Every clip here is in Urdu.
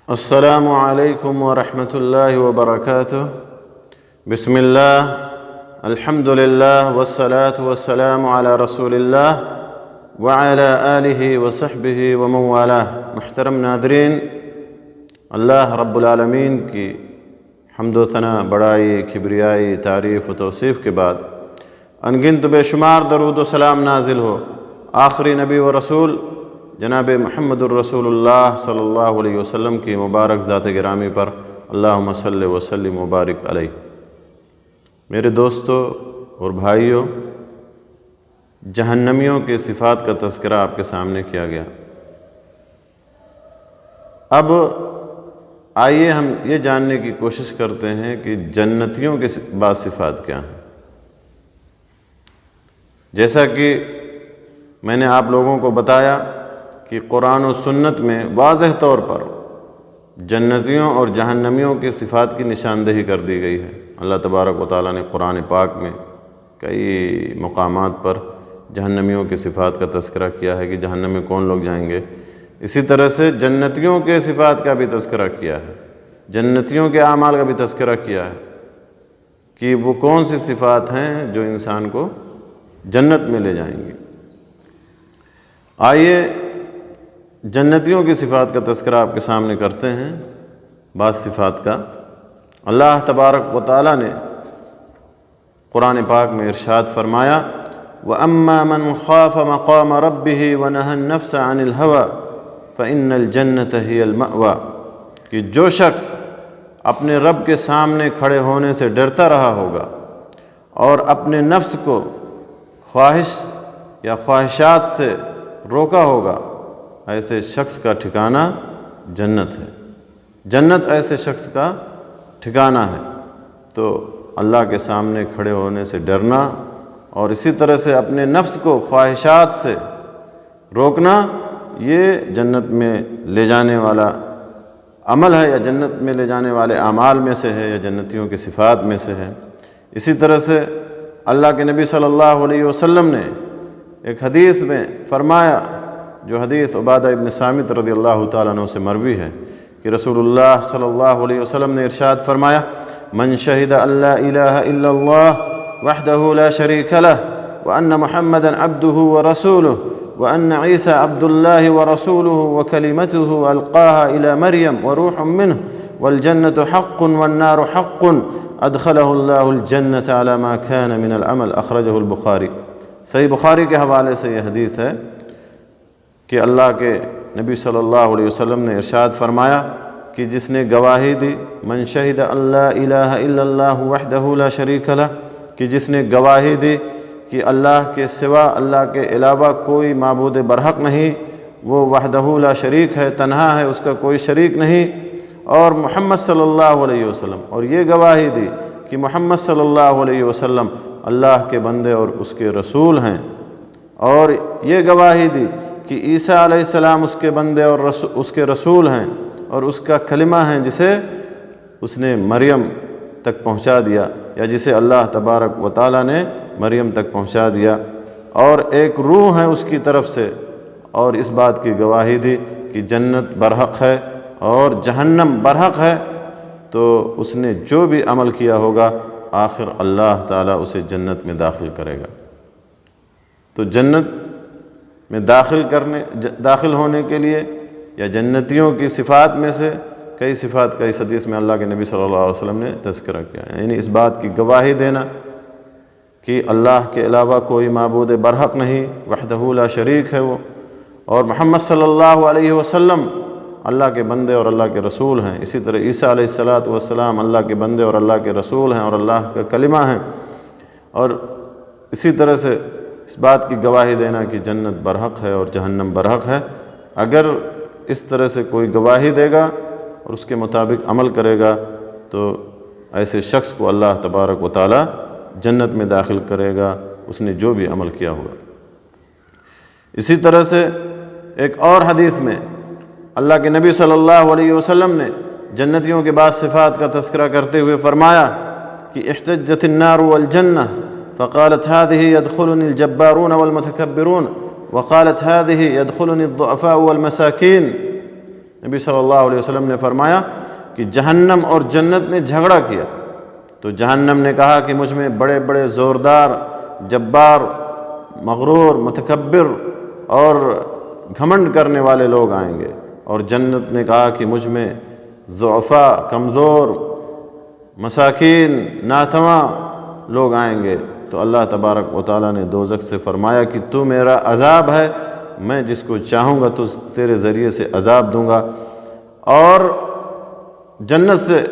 السلام علیکم ورحمۃ اللہ وبرکاتہ۔ بسم اللہ، الحمد للہ والصلاة والسلام علی رسول اللہ وعلی آلہ وصحبہ ومن والاه۔ محترم ناظرین، اللہ رب العالمین کی حمد و ثنا، بڑائی، کبریائی، تعریف و توصیف کے بعد انگنت بے شمار درود و سلام نازل ہو آخری نبی و رسول جناب محمد الرسول اللہ صلی اللہ علیہ وسلم کی مبارک ذات گرامی پر، اللہم صلی وسلم مبارک علیہ۔ میرے دوستو اور بھائیوں، جہنمیوں کی صفات کا تذکرہ آپ کے سامنے کیا گیا۔ اب آئیے ہم یہ جاننے کی کوشش کرتے ہیں کہ جنتیوں کے بعض صفات کیا ہیں۔ جیسا کہ میں نے آپ لوگوں کو بتایا کہ قرآن و سنت میں واضح طور پر جنتیوں اور جہنمیوں کی صفات کی نشاندہی کر دی گئی ہے۔ اللہ تبارک و تعالیٰ نے قرآن پاک میں کئی مقامات پر جہنمیوں کی صفات کا تذکرہ کیا ہے کہ جہنم میں کون لوگ جائیں گے۔ اسی طرح سے جنتیوں کے صفات کا بھی تذکرہ کیا ہے، جنتیوں کے اعمال کا بھی تذکرہ کیا ہے کہ وہ کون سی صفات ہیں جو انسان کو جنت میں لے جائیں گی۔ آئیے جنتیوں کی صفات کا تذکرہ آپ کے سامنے کرتے ہیں۔ بعض صفات کا اللہ تبارک و تعالیٰ نے قرآن پاک میں ارشاد فرمایا، وَأَمَّا مَنْ خَافَ مَقَامَ رَبِّهِ وَنَهَى النَّفْسَ عَنِ الْهَوَىٰ فَإِنَّ الْجَنَّةَ هِيَ الْمَأْوَىٰ، کہ جو شخص اپنے رب کے سامنے کھڑے ہونے سے ڈرتا رہا ہوگا اور اپنے نفس کو خواہش یا خواہشات سے روکا ہوگا، ایسے شخص کا ٹھکانہ جنت ہے۔ جنت ایسے شخص کا ٹھکانہ ہے۔ تو اللہ کے سامنے کھڑے ہونے سے ڈرنا اور اسی طرح سے اپنے نفس کو خواہشات سے روکنا، یہ جنت میں لے جانے والا عمل ہے، یا جنت میں لے جانے والے اعمال میں سے ہے، یا جنتیوں کی صفات میں سے ہے۔ اسی طرح سے اللہ کے نبی صلی اللہ علیہ وسلم نے ایک حدیث میں فرمایا، جو حدیث عبادہ ابن صامت رضی اللہ تعالیٰ عنہ سے مروی ہے، کہ رسول اللہ صلی اللہ علیہ وسلم نے ارشاد فرمایا، من شہد ان لا الہ الا اللہ وحدہ لا شریک لہ وان محمدا عبدہ ورسولہ وان عیسی عبد اللہ ورسولہ وکلمتہ القاہا الی مریم وروح منہ والجنة حق والنار حق ادخلہ اللہ الجنة علی ما کان من العمل، اخرجہ البخاری۔ صحیح بخاری کے حوالے سے یہ حدیث ہے کہ اللہ کے نبی صلی اللہ علیہ وسلم نے ارشاد فرمایا کہ جس نے گواہی دی، من شہد ان لا الہ الا اللہ وحدہ لا شریک لہ، کہ جس نے گواہی دی کہ اللہ کے سوا، اللہ کے علاوہ کوئی معبود برحق نہیں، وہ وحدہ لا شریک ہے، تنہا ہے، اس کا کوئی شریک نہیں، اور محمد صلی اللہ علیہ وسلم، اور یہ گواہی دی کہ محمد صلی اللہ علیہ وسلم اللہ کے بندے اور اس کے رسول ہیں، اور یہ گواہی دی کہ عیسیٰ علیہ السلام اس کے بندے اور اس کے رسول ہیں، اور اس کا کلمہ ہیں جسے اس نے مریم تک پہنچا دیا، یا جسے اللہ تبارک و تعالیٰ نے مریم تک پہنچا دیا، اور ایک روح ہے اس کی طرف سے، اور اس بات کی گواہی دی کہ جنت برحق ہے اور جہنم برحق ہے، تو اس نے جو بھی عمل کیا ہوگا آخر اللہ تعالیٰ اسے جنت میں داخل کرے گا۔ تو جنت میں داخل ہونے کے لیے، یا جنتیوں کی صفات میں سے کئی صفات کا اس حدیث میں اللہ کے نبی صلی اللہ علیہ وسلم نے تذکرہ کیا ہے، یعنی اس بات کی گواہی دینا کہ اللہ کے علاوہ کوئی معبود برحق نہیں، وحدہ لا شریک ہے وہ، اور محمد صلی اللہ علیہ وسلم اللہ کے بندے اور اللہ کے رسول ہیں۔ اسی طرح عیسیٰ علیہ السلام اللہ کے بندے اور اللہ کے رسول ہیں اور اللہ کا کلمہ ہیں، اور اسی طرح سے اس بات کی گواہی دینا کہ جنت برحق ہے اور جہنم برحق ہے۔ اگر اس طرح سے کوئی گواہی دے گا اور اس کے مطابق عمل کرے گا، تو ایسے شخص کو اللہ تبارک و تعالیٰ جنت میں داخل کرے گا، اس نے جو بھی عمل کیا ہوگا۔ اسی طرح سے ایک اور حدیث میں اللہ کے نبی صلی اللہ علیہ وسلم نے جنتیوں کے بعض صفات کا تذکرہ کرتے ہوئے فرمایا کہ احتجت النار والجنہ فقالت هذه يدخلني الجبارون والمتكبرون وقالت هذه يدخلني الضعفاء والمساكين، نبی صلی اللہ علیہ وسلم نے فرمایا کہ جہنم اور جنت نے جھگڑا کیا تو جہنم نے کہا کہ مجھ میں بڑے بڑے زوردار، جبار، مغرور، متکبر اور گھمنڈ کرنے والے لوگ آئیں گے، اور جنت نے کہا کہ مجھ میں ضعفاء، کمزور، مساکین، ناتواں لوگ آئیں گے۔ تو اللہ تبارک و تعالیٰ نے دوزخ سے فرمایا کہ تو میرا عذاب ہے، میں جس کو چاہوں گا تو تیرے ذریعے سے عذاب دوں گا، اور جنت سے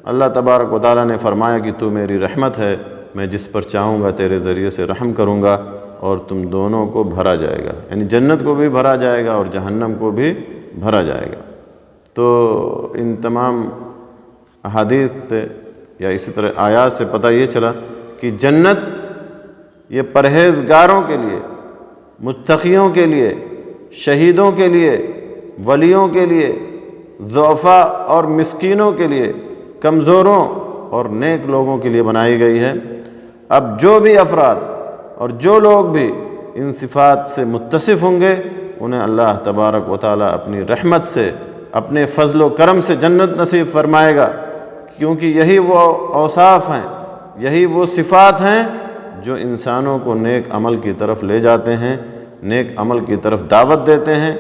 اللہ تبارک و تعالیٰ نے فرمایا کہ تو میری رحمت ہے، میں جس پر چاہوں گا تیرے ذریعے سے رحم کروں گا، اور تم دونوں کو بھرا جائے گا، یعنی جنت کو بھی بھرا جائے گا اور جہنم کو بھی بھرا جائے گا۔ تو ان تمام احادیث سے یا اسی طرح آیات سے پتہ یہ چلا کہ جنت یہ پرہیزگاروں کے لیے، متقیوں کے لیے، شہیدوں کے لیے، ولیوں کے لیے، ضعفاء اور مسکینوں کے لیے، کمزوروں اور نیک لوگوں کے لیے بنائی گئی ہے۔ اب جو بھی افراد اور جو لوگ بھی ان صفات سے متصف ہوں گے انہیں اللہ تبارک و تعالیٰ اپنی رحمت سے، اپنے فضل و کرم سے جنت نصیب فرمائے گا، کیونکہ یہی وہ اوصاف ہیں، یہی وہ صفات ہیں جو انسانوں کو نیک عمل کی طرف لے جاتے ہیں، نیک عمل کی طرف دعوت دیتے ہیں،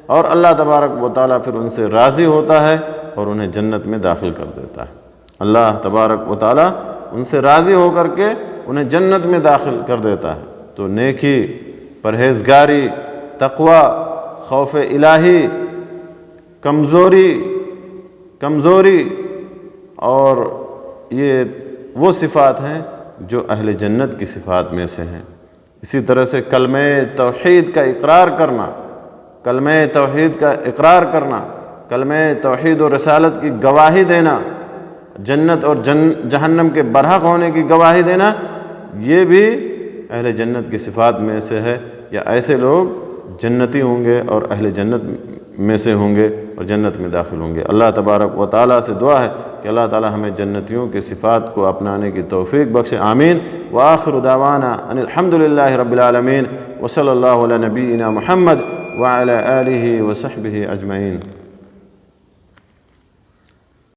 اور اللہ تبارک و تعالیٰ پھر ان سے راضی ہوتا ہے اور انہیں جنت میں داخل کر دیتا ہے۔ اللہ تبارک و تعالیٰ ان سے راضی ہو کر کے انہیں جنت میں داخل کر دیتا ہے۔ تو نیکی، پرہیزگاری، تقوی، خوف الہی، کمزوری اور یہ وہ صفات ہیں جو اہل جنت کی صفات میں سے ہیں۔ اسی طرح سے کلمہ توحید کا اقرار کرنا، کلمہ توحید و رسالت کی گواہی دینا، جنت اور جہنم کے برحق ہونے کی گواہی دینا، یہ بھی اہل جنت کی صفات میں سے ہے، یا ایسے لوگ جنتی ہوں گے اور اہل جنت میں سے ہوں گے اور جنت میں داخل ہوں گے۔ اللہ تبارک و تعالیٰ سے دعا ہے کہ اللہ تعالیٰ ہمیں جنتیوں کی صفات کو اپنانے کی توفیق بخشے، آمین۔ وآخر دعوانا ان الحمدللہ رب العالمین، وصلی اللہ علی نبینا محمد وعلی آلہ وصحبہ اجمعین۔